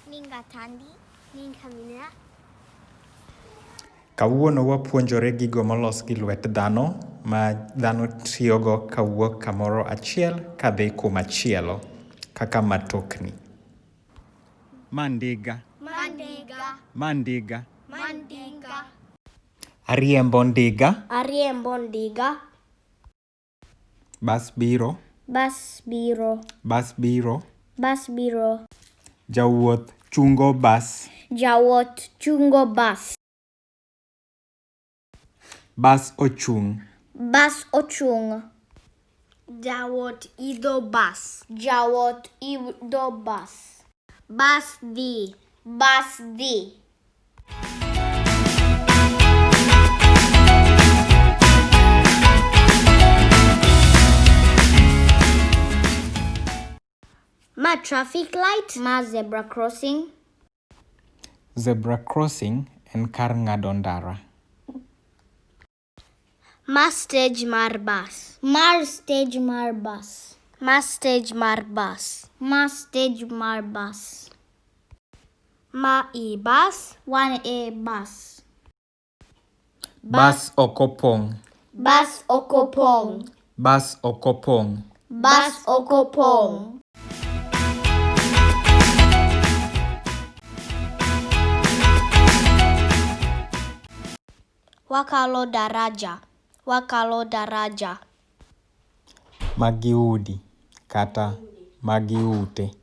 Ninga Tandi, Ninga Mina. Kawuono wapuonjore gigo molos gi lwet dhano ma dhano tiyogo kawuok kamoro achiel kadhi kumachielo kaka matokni. Mandiga. Mandiga. Mandiga. Mandiga. Ariembo ndiga. Ariembo ndiga. Bas biro. Bas biro. Bas biro. Bas biro. Jawuoth chungo bas. Jawuoth chungo bas. Bas ochung'. Bas ochung'. Jawuoth idho bas. Jawuoth idho bas. Bas dhi. Bas dhi. Ma traffic light. Ma zebra crossing. Zebra crossing en kar ng'ado ndara. Ma stage mar bas. Mar stage mar bas. Ma stage mar bas. Ma stage mar bas. Ma e bas. Wan e bas. Bas okopong'. Bas okopong'. Bas okopong'. Bas okopong'. Wakalo daraja. Wakalo daraja. Magi udi kata magi ute.